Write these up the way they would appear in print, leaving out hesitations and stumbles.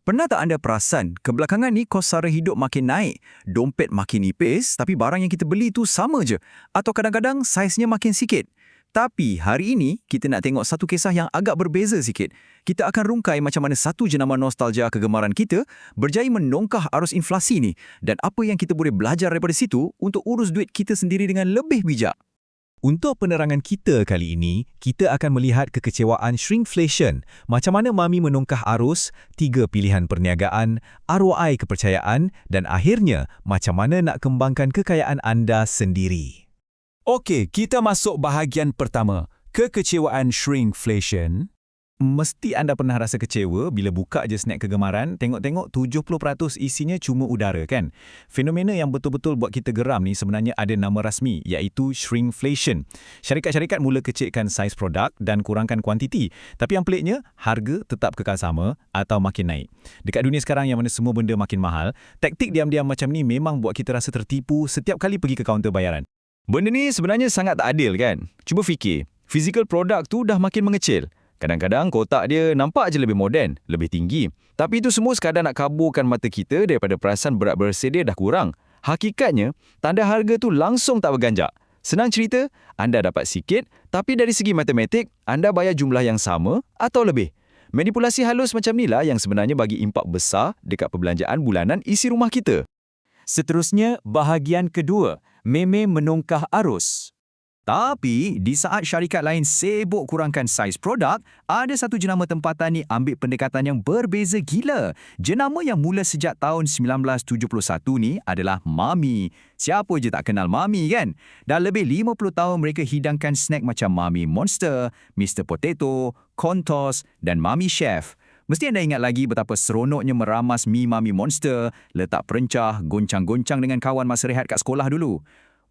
Pernah tak anda perasan, kebelakangan ni kos sara hidup makin naik, dompet makin nipis, tapi barang yang kita beli tu sama je. Atau kadang-kadang saiznya makin sikit. Tapi hari ini, kita nak tengok satu kisah yang agak berbeza sikit. Kita akan rungkai macam mana satu jenama nostalgia kegemaran kita berjaya menongkah arus inflasi ni dan apa yang kita boleh belajar daripada situ untuk urus duit kita sendiri dengan lebih bijak. Untuk penerangan kita kali ini, kita akan melihat kekecewaan shrinkflation, macam mana Mami menongkah arus, 3 pilihan perniagaan, ROI kepercayaan dan akhirnya macam mana nak kembangkan kekayaan anda sendiri. Okey, kita masuk bahagian pertama, kekecewaan shrinkflation. Mesti anda pernah rasa kecewa bila buka je snack kegemaran, tengok-tengok 70% isinya cuma udara kan? Fenomena yang betul-betul buat kita geram ni sebenarnya ada nama rasmi, iaitu shrinkflation. Syarikat-syarikat mula kecilkan saiz produk dan kurangkan kuantiti. Tapi yang peliknya, harga tetap kekal sama atau makin naik. Dekat dunia sekarang yang mana semua benda makin mahal, taktik diam-diam macam ni memang buat kita rasa tertipu setiap kali pergi ke kaunter bayaran. Benda ni sebenarnya sangat tak adil kan? Cuba fikir, physical product tu dah makin mengecil. Kadang-kadang kotak dia nampak je lebih moden, lebih tinggi. Tapi itu semua sekadar nak kaburkan mata kita daripada perasan berat bersedia dah kurang. Hakikatnya, tanda harga tu langsung tak berganjak. Senang cerita, anda dapat sikit, tapi dari segi matematik, anda bayar jumlah yang sama atau lebih. Manipulasi halus macam inilah yang sebenarnya bagi impak besar dekat perbelanjaan bulanan isi rumah kita. Seterusnya, bahagian kedua, meme menongkah arus. Tapi, di saat syarikat lain sibuk kurangkan saiz produk, ada satu jenama tempatan ni ambil pendekatan yang berbeza gila. Jenama yang mula sejak tahun 1971 ni adalah Mami. Siapa je tak kenal Mami kan? Dah lebih 50 tahun mereka hidangkan snack macam Mami Monster, Mr. Potato, Contos dan Mami Chef. Mesti anda ingat lagi betapa seronoknya meramas mi Mami Monster, letak perencah, goncang-goncang dengan kawan masa rehat kat sekolah dulu.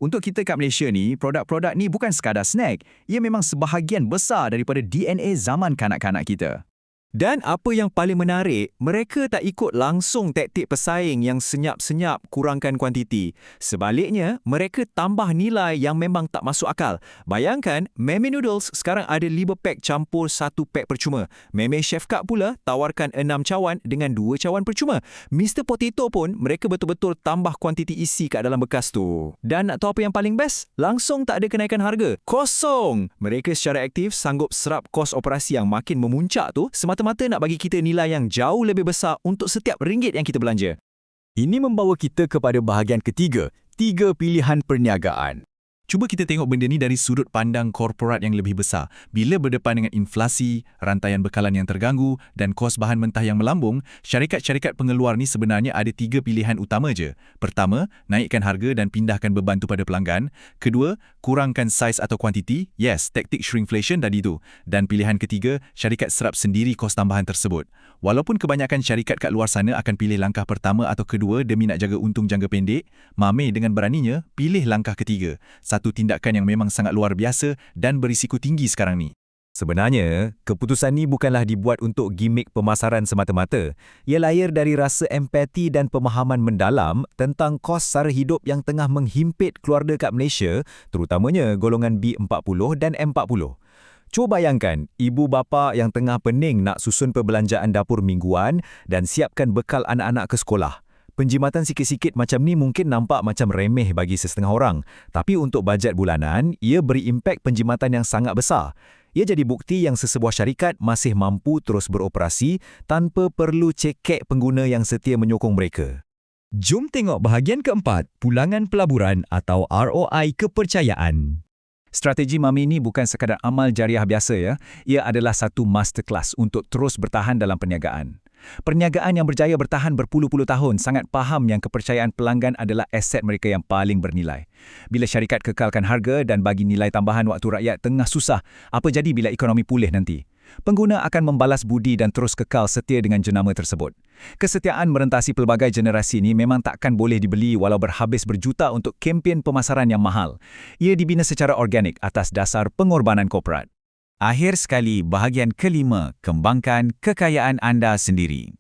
Untuk kita kat Malaysia ni, produk-produk ni bukan sekadar snack. Ia memang sebahagian besar daripada DNA zaman kanak-kanak kita. Dan apa yang paling menarik, mereka tak ikut langsung taktik pesaing yang senyap-senyap kurangkan kuantiti. Sebaliknya, mereka tambah nilai yang memang tak masuk akal. Bayangkan, Meme Noodles sekarang ada 5 pack campur 1 pack percuma. Meme Chef Cup pula tawarkan 6 cawan dengan 2 cawan percuma. Mr. Potato pun mereka betul-betul tambah kuantiti isi kat dalam bekas tu. Dan nak tahu apa yang paling best? Langsung tak ada kenaikan harga. Kosong! Mereka secara aktif sanggup serap kos operasi yang makin memuncak tu semata-mata nak bagi kita nilai yang jauh lebih besar untuk setiap ringgit yang kita belanja. Ini membawa kita kepada bahagian ketiga, 3 pilihan perniagaan. Cuba kita tengok benda ni dari sudut pandang korporat yang lebih besar. Bila berdepan dengan inflasi, rantaian bekalan yang terganggu dan kos bahan mentah yang melambung, syarikat-syarikat pengeluar ni sebenarnya ada 3 pilihan utama je. Pertama, naikkan harga dan pindahkan beban tu pada pelanggan. Kedua, kurangkan saiz atau kuantiti. Yes, taktik shrinkflation tadi tu. Dan pilihan ketiga, syarikat serap sendiri kos tambahan tersebut. Walaupun kebanyakan syarikat kat luar sana akan pilih langkah pertama atau kedua demi nak jaga untung jangka pendek, Mame dengan beraninya pilih langkah ketiga. Satu tindakan yang memang sangat luar biasa dan berisiko tinggi sekarang ni. Sebenarnya, keputusan ni bukanlah dibuat untuk gimmick pemasaran semata-mata. Ia lahir dari rasa empati dan pemahaman mendalam tentang kos sara hidup yang tengah menghimpit keluarga kat Malaysia, terutamanya golongan B40 dan M40. Cuba bayangkan, ibu bapa yang tengah pening nak susun perbelanjaan dapur mingguan dan siapkan bekal anak-anak ke sekolah. Penjimatan sikit-sikit macam ni mungkin nampak macam remeh bagi sesetengah orang, tapi untuk bajet bulanan, ia beri impak penjimatan yang sangat besar. Ia jadi bukti yang sesebuah syarikat masih mampu terus beroperasi tanpa perlu cekek pengguna yang setia menyokong mereka. Jom tengok bahagian keempat, pulangan pelaburan atau ROI kepercayaan. Strategi Mami ni bukan sekadar amal jariah biasa ya. Ia adalah satu masterclass untuk terus bertahan dalam perniagaan. Perniagaan yang berjaya bertahan berpuluh-puluh tahun sangat faham yang kepercayaan pelanggan adalah aset mereka yang paling bernilai. Bila syarikat kekalkan harga dan bagi nilai tambahan waktu rakyat tengah susah, apa jadi bila ekonomi pulih nanti? Pengguna akan membalas budi dan terus kekal setia dengan jenama tersebut. Kesetiaan merentasi pelbagai generasi ini memang takkan boleh dibeli walau berhabis berjuta untuk kempen pemasaran yang mahal. Ia dibina secara organik atas dasar pengorbanan korporat. Akhir sekali, bahagian kelima, kembangkan kekayaan anda sendiri.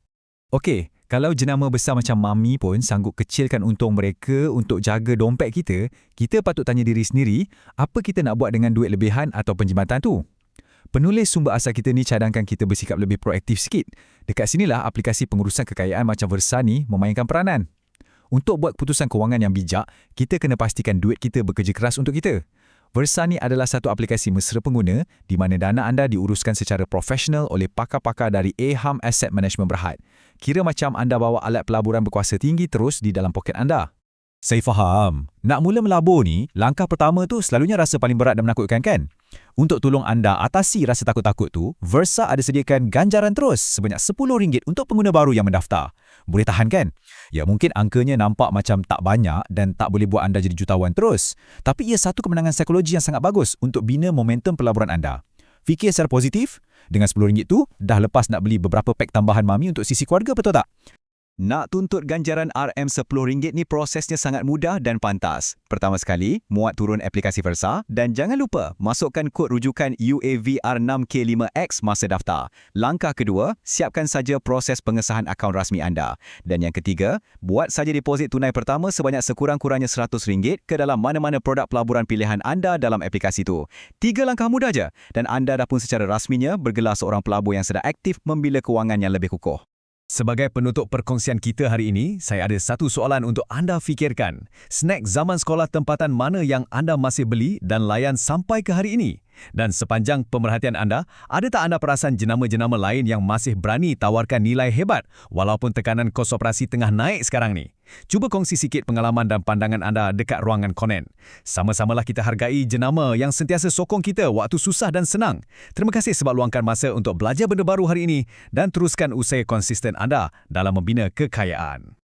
Okey, kalau jenama besar macam Mami pun sanggup kecilkan untung mereka untuk jaga dompet kita, kita patut tanya diri sendiri, apa kita nak buat dengan duit lebihan atau penjimatan tu? Penulis sumber asal kita ni cadangkan kita bersikap lebih proaktif sikit. Dekat sinilah aplikasi pengurusan kekayaan macam Versa ni memainkan peranan. Untuk buat keputusan kewangan yang bijak, kita kena pastikan duit kita bekerja keras untuk kita. Versa ni adalah satu aplikasi mesra pengguna di mana dana anda diuruskan secara profesional oleh pakar-pakar dari Aham Asset Management Berhad. Kira macam anda bawa alat pelaburan berkuasa tinggi terus di dalam poket anda. Saya faham. Nak mula melabur ni, langkah pertama tu selalunya rasa paling berat dan menakutkan kan? Untuk tolong anda atasi rasa takut-takut tu, Versa ada sediakan ganjaran terus sebanyak RM10 untuk pengguna baru yang mendaftar. Boleh tahan kan? Ya, mungkin angkanya nampak macam tak banyak dan tak boleh buat anda jadi jutawan terus. Tapi ia satu kemenangan psikologi yang sangat bagus untuk bina momentum pelaburan anda. Fikir secara positif, dengan RM10 tu, dah lepas nak beli beberapa pack tambahan mami untuk sisi keluarga, betul tak? Nak tuntut ganjaran RM10 ni prosesnya sangat mudah dan pantas. Pertama sekali, muat turun aplikasi Versa dan jangan lupa masukkan kod rujukan UAVR6K5X masa daftar. Langkah kedua, siapkan saja proses pengesahan akaun rasmi anda. Dan yang ketiga, buat saja deposit tunai pertama sebanyak sekurang-kurangnya RM100 ke dalam mana-mana produk pelaburan pilihan anda dalam aplikasi tu. 3 langkah mudah je dan anda dah pun secara rasminya bergelar seorang pelabur yang sedang aktif membina kewangan yang lebih kukuh. Sebagai penutup perkongsian kita hari ini, saya ada satu soalan untuk anda fikirkan. Snack zaman sekolah tempatan mana yang anda masih beli dan layan sampai ke hari ini? Dan sepanjang pemerhatian anda, ada tak anda perasan jenama-jenama lain yang masih berani tawarkan nilai hebat walaupun tekanan kos operasi tengah naik sekarang ni? Cuba kongsi sikit pengalaman dan pandangan anda dekat ruangan komen. Sama-samalah kita hargai jenama yang sentiasa sokong kita waktu susah dan senang. Terima kasih sebab luangkan masa untuk belajar benda baru hari ini dan teruskan usaha konsisten anda dalam membina kekayaan.